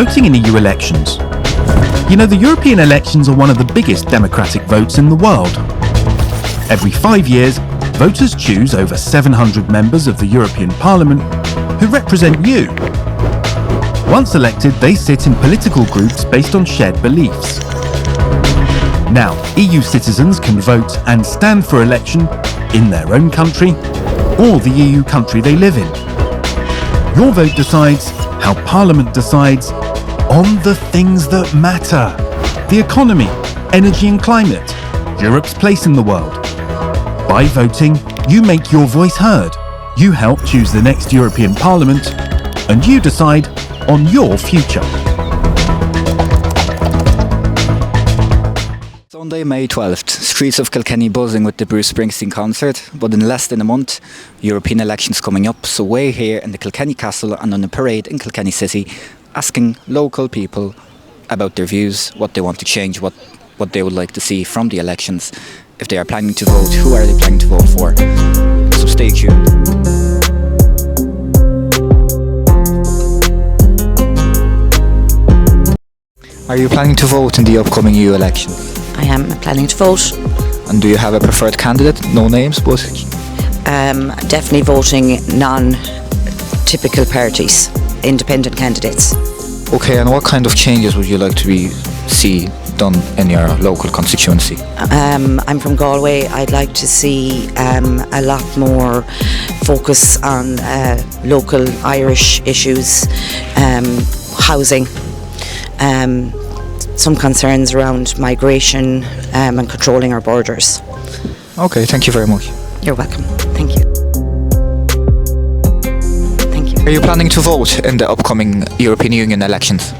Voting in EU elections. You know, the European elections are one of the biggest democratic votes in the world. Every 5 years, voters choose over 700 members of the European Parliament who represent you. Once elected, they sit in political groups based on shared beliefs. Now, EU citizens can vote and stand for election in their own country or the EU country they live in. Your vote decides how Parliament decides on the things that matter. The economy, energy and climate, Europe's place in the world. By voting, you make your voice heard. You help choose the next European Parliament, and you decide on your future. Sunday, May 12th, streets of Kilkenny buzzing with the Bruce Springsteen concert, but in less than a month, European elections coming up, so we're here in the Kilkenny Castle and on a parade in Kilkenny City, asking local people about their views, what they want to change, what they would like to see from the elections. If they are planning to vote, who are they planning to vote for? So stay tuned. Are you planning to vote in the upcoming EU elections? I am planning to vote. And do you have a preferred candidate? No names, but... Definitely voting non-typical parties, independent candidates. Okay, and what kind of changes would you like to see done in your local constituency? I'm from Galway. I'd like to see a lot more focus on local Irish issues, housing, some concerns around migration and controlling our borders. Okay, thank you very much. You're welcome. Thank you. Thank you. Are you planning to vote in the upcoming European Union elections?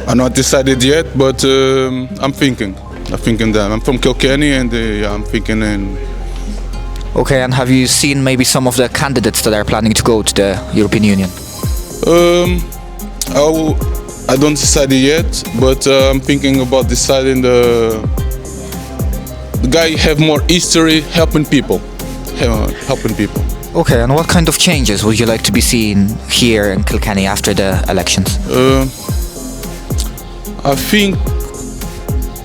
I'm not decided yet, but I'm thinking that. I'm from Kilkenny and I'm thinking in... Okay, and have you seen maybe some of the candidates that are planning to go to the European Union? I don't decide yet, but I'm thinking about deciding the guy have more history helping people. Okay, and what kind of changes would you like to be seen here in Kilkenny after the elections? I think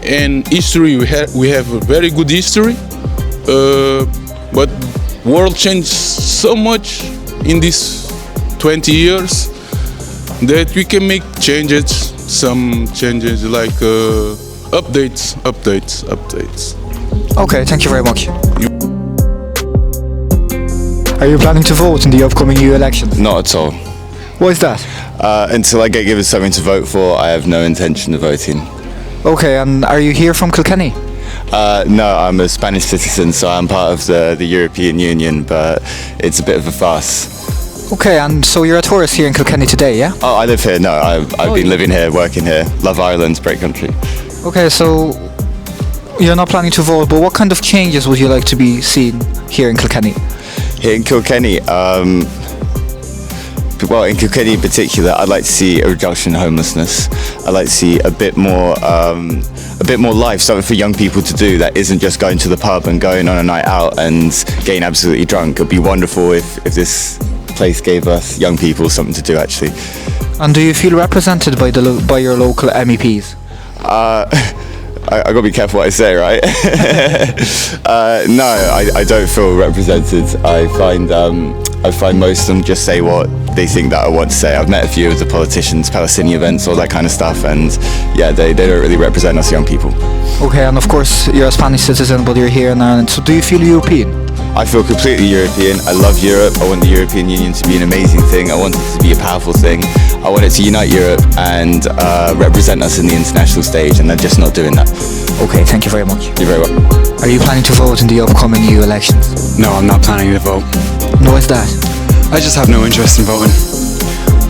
in history we have a very good history, but world changed so much in these 20 years that we can make changes, some changes like updates. Okay, thank you very much. Are you planning to vote in the upcoming EU elections? Not at all. Why is that? Until I get given something to vote for, I have no intention of voting. Okay, and are you here from Kilkenny? No, I'm a Spanish citizen, so I'm part of the European Union, but it's a bit of a farce. Okay, and so you're a tourist here in Kilkenny today, yeah? Oh, I live here. No, I've been living here, working here. Love Ireland, great country. Okay, so you're not planning to vote, but what kind of changes would you like to be seen here in Kilkenny? Here in Kilkenny, well, in Kilkenny in particular, I'd like to see a reduction in homelessness. I'd like to see a bit more life, something for young people to do that isn't just going to the pub and going on a night out and getting absolutely drunk. It'd be wonderful if this place gave us young people something to do, actually. And do you feel represented by your local MEPs? I got to be careful what I say, right? No, I don't feel represented. I find most of them just say what they think that I want to say. I've met a few of the politicians, Palestinian events, all that kind of stuff, and yeah, they don't really represent us young people. Okay, and of course you're a Spanish citizen, but you're here in Ireland, so do you feel European? I feel completely European. I love Europe. I want the European Union to be an amazing thing. I want it to be a powerful thing. I want it to unite Europe and represent us in the international stage, and they're just not doing that. Okay, thank you very much. You're very welcome. Are you planning to vote in the upcoming EU elections? No, I'm not planning to vote. No, is that? I just have no interest in voting.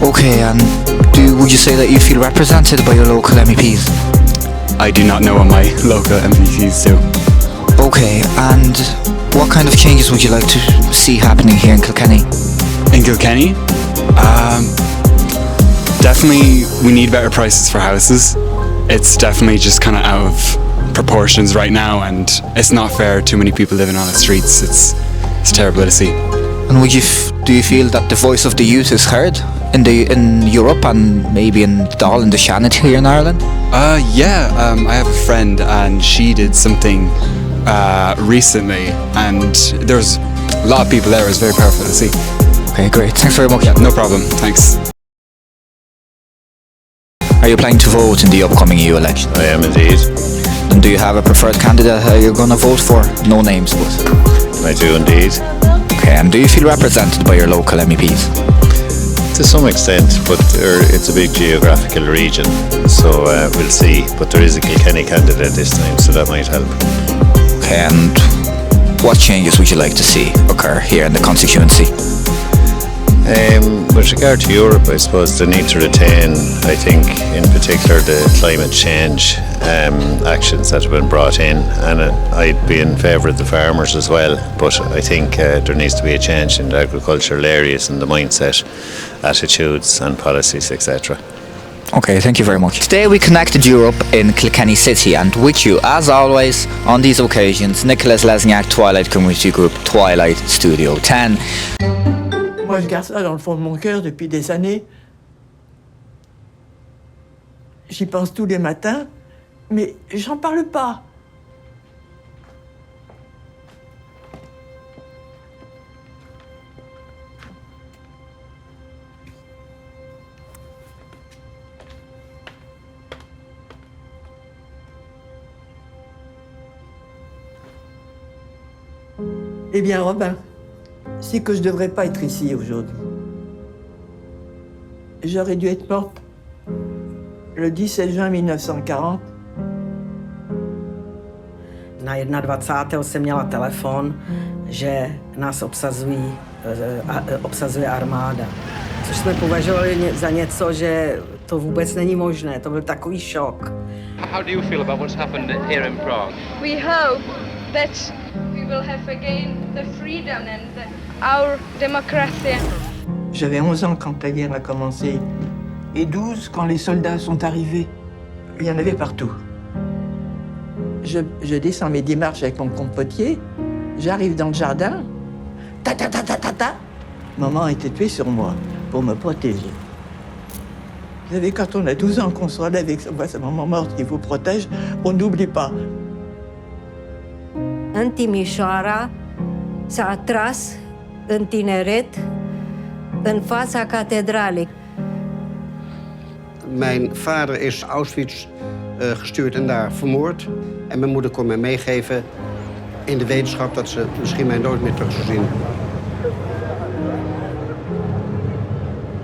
Okay, and would you say that you feel represented by your local MEPs? I do not know what my local MEPs do. Okay, and what kind of changes would you like to see happening here in Kilkenny? In Kilkenny? Definitely we need better prices for houses. It's definitely just kind of out of proportions right now, and it's not fair. Too many people living on the streets. It's terrible to see. And do you feel that the voice of the youth is heard in Europe and maybe in Dáil in the Shannon here in Ireland? I have a friend and she did something recently, and there's a lot of people there. It was very powerful to see. Okay, great. Thanks very much. Yeah, no problem. Thanks. Are you planning to vote in the upcoming EU election? I am indeed. And do you have a preferred candidate you're going to vote for? No names, but... I do indeed. Okay, and do you feel represented by your local MEPs? To some extent, but it's a big geographical region, so we'll see. But there is a Kilkenny candidate this time, so that might help. Okay, and what changes would you like to see occur here in the constituency? With regard to Europe, I suppose they need to retain, I think, in particular the climate change actions that have been brought in, and I'd be in favour of the farmers as well, but I think there needs to be a change in the agricultural areas and the mindset, attitudes and policies, etc. Okay, thank you very much. Today we connected Europe in Kilkenny City, and with you, as always, on these occasions, Nicholas Lesniak, Twilight Community Group, Twilight Studio 10. Moi, je garde ça dans le fond de mon cœur depuis des années. J'y pense tous les matins, mais j'en parle pas. Eh bien, Robin, c'est que je ne devrais pas être ici aujourd'hui. J'aurais dû être morte le 17 juin 1940. Na 21. jsem měla telefon, že nás obsazuje armáda. Což jsme považovali za něco, že to vůbec není možné. To byl takový šok. How do you feel about what's happened here in Prague? We hope that we will have again the freedom and our democracy. J'avais 11 ans quand la guerre a commencé et 12 quand les soldats sont arrivés. Il y en avait partout. Je descends mes démarches avec mon compotier, j'arrive dans le jardin, ta ta ta ta ta ta. Maman était tuée sur moi pour me protéger. Vous savez, quand on a 12 ans qu'on se relève et qu'on voit sa maman morte qui vous protège, on n'oublie pas. În Timișoara s-a atras în tineret în fața catedralei. Mijn vader is Auschwitz gestuurd en daar vermoord. En mijn moeder kon mij meegeven in de wetenschap dat ze misschien mij nooit meer terug zou zien.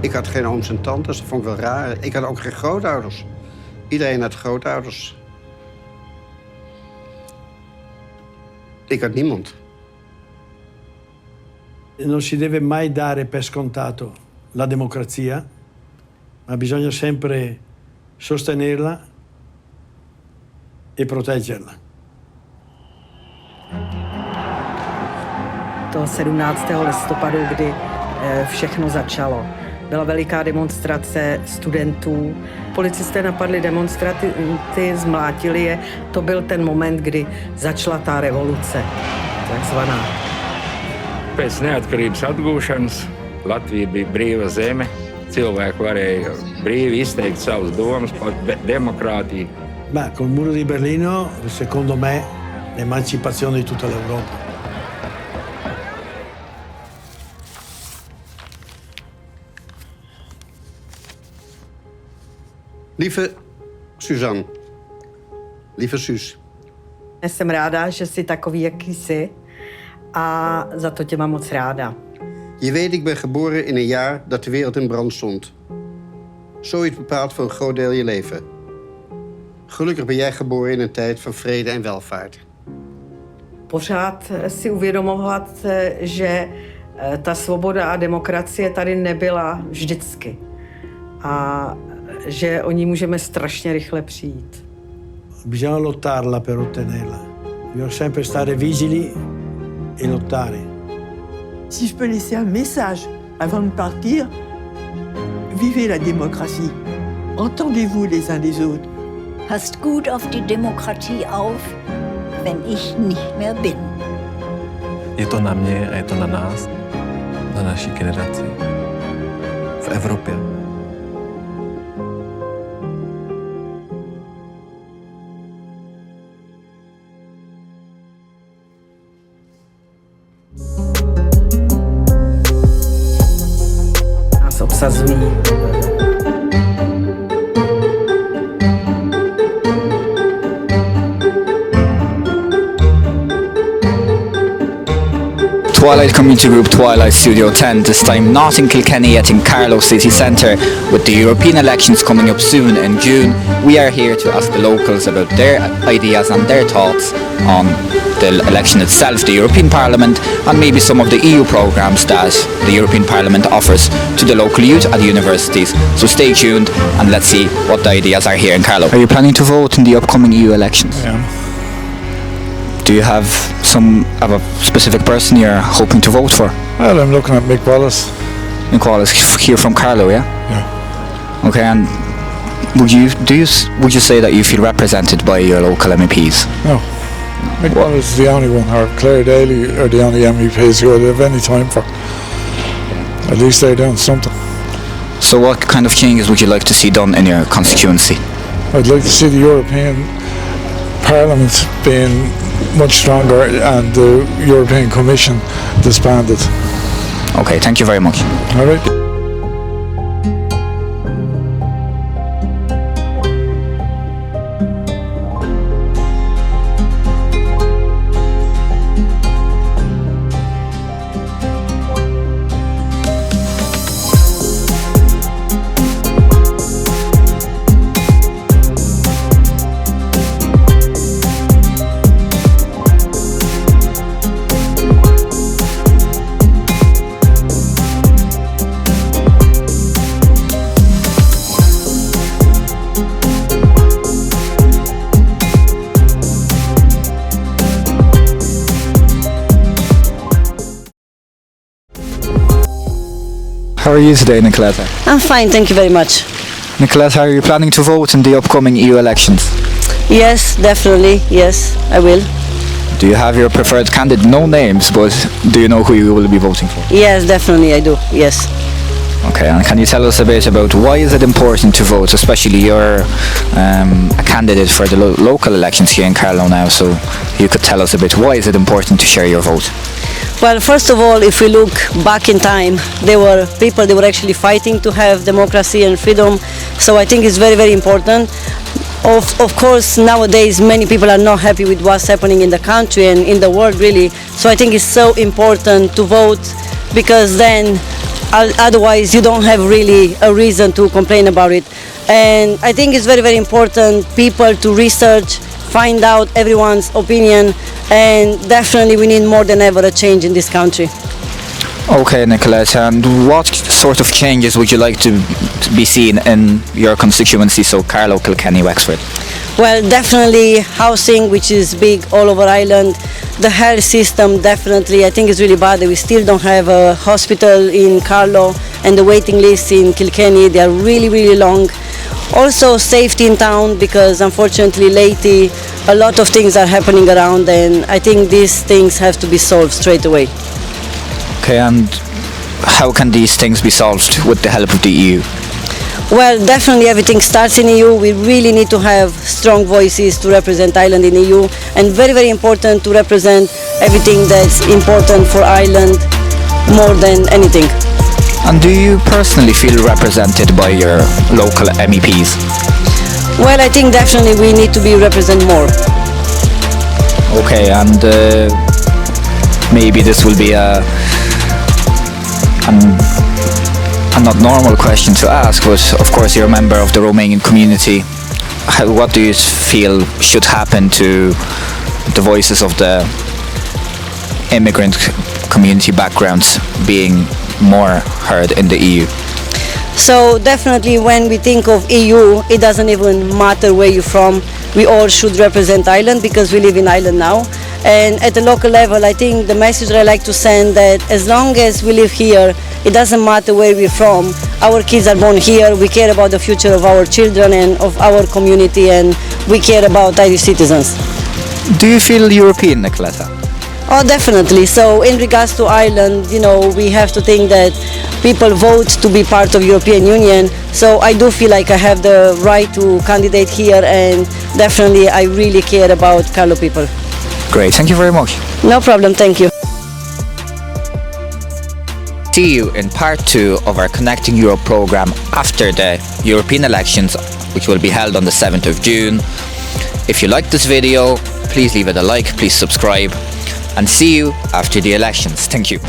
Ik had geen ooms en tantes, dat vond ik wel raar. Ik had ook geen grootouders. Iedereen had grootouders. Ik had niemand. Non si deve mai dare per scontato la democrazia, ma bisogna sempre sostenerla e proteggerla. To 17. listopadu, kdy všechno začalo. Byla veliká demonstrace studentů. Policisté napadli demonstranty, zmlátili je. To byl ten moment, kdy začala ta revoluce, takzvaná. Pēc neatkarības atgūšanas Latvija bija brīva zeme. Cilvēki varēja brīvi izteikt savas domas par demokrātiju. Ma col muro di Berlino, secondo me, l'emancipazione di tutta l'Europa. Lieve Suzanne, lieve Suus. Jsem ráda, že jsi takový, jaký jsi, a za to tě mám moc ráda. Je weet, ik ben geboren in een jaar dat de wereld in brand stond. Zoiets bepaalt voor een groot deel je leven. Gelukkig ben jij geboren in een tijd van vrede en welvaart. Pořád si uvědomovat, že ta svoboda a demokracie tady nebyla vždycky. A že o ní můžeme strašně rychle přijít. Bisogna lottarla per ottenerla. Bisogna sempre stare vigili e lottare. Si je peux laisser un message avant de partir, vivez la démocratie. Entendez-vous les uns les autres. Passt gut auf die Demokratie auf, wenn ich nicht mehr bin. Je to na mě a je to na nás, na naší generaci. Evropě. Nás obsazují. Twilight Community Group Twilight Studio 10, this time not in Kilkenny yet in Carlaw City Centre. With the European elections coming up soon in June, we are here to ask the locals about their ideas and their thoughts on the election itself, the European Parliament, and maybe some of the EU programmes that the European Parliament offers to the local youth at the universities. So stay tuned and let's see what the ideas are here in Carlaw. Are you planning to vote in the upcoming EU elections? Yeah. Do you have a specific person you're hoping to vote for? Well, I'm looking at Mick Wallace. Mick Wallace here from Carlaw, yeah? Yeah. Okay, and would you say that you feel represented by your local MEPs? No. Mick Wallace is the only one, or Claire Daly are the only MEPs who I'd have any time for. At least they're doing something. So what kind of changes would you like to see done in your constituency? I'd like to see the European Parliament being much stronger and the European Commission disbanded. Okay, thank you very much. All right. How are you today, Nicoletta? I'm fine, thank you very much. Nicoletta, are you planning to vote in the upcoming EU elections? Yes, definitely, yes, I will. Do you have your preferred candidate? No names, but do you know who you will be voting for? Yes, definitely I do, yes. Okay, and can you tell us a bit about why is it important to vote, especially you're a candidate for the local elections here in Carlaw now, so you could tell us a bit why is it important to share your vote? Well, first of all, if we look back in time, there were people that were actually fighting to have democracy and freedom, so I think it's very, very important. Of course, nowadays many people are not happy with what's happening in the country and in the world really, so I think it's so important to vote because then otherwise you don't have really a reason to complain about it. And I think it's very, very important people to research, find out everyone's opinion, and definitely we need more than ever a change in this country. Okay, Nicoletta, and what sort of changes would you like to be seen in your constituency, so Carlaw, Kilkenny, Wexford? Well, definitely housing, which is big all over Ireland. The health system, definitely, I think it's really bad that we still don't have a hospital in Carlaw, and the waiting lists in Kilkenny, they are really, really long. Also safety in town, because unfortunately lately a lot of things are happening around, and I think these things have to be solved straight away. Okay, and how can these things be solved with the help of the EU? Well, definitely everything starts in EU. We really need to have strong voices to represent Ireland in EU, and very, very important to represent everything that's important for Ireland more than anything. And do you personally feel represented by your local MEPs? Well, I think definitely we need to be represented more. Okay, and maybe this will be a not normal question to ask, but of course you're a member of the Romanian community. What do you feel should happen to the voices of the immigrant community backgrounds being more heard in the EU? So definitely when we think of EU, it doesn't even matter where you're from. We all should represent Ireland because we live in Ireland now. And at the local level, I think the message that I like to send that as long as we live here, it doesn't matter where we're from. Our kids are born here. We care about the future of our children and of our community, and we care about Irish citizens. Do you feel European, Nicoletta? Oh, definitely. So in regards to Ireland, we have to think that people vote to be part of European Union. So I do feel like I have the right to candidate here, and definitely I really care about Carlow people. Great, thank you very much. No problem, thank you. See you in part 2 of our Connecting Europe programme after the European elections, which will be held on the 7th of June. If you like this video, please leave it a like, please subscribe, and see you after the elections. Thank you.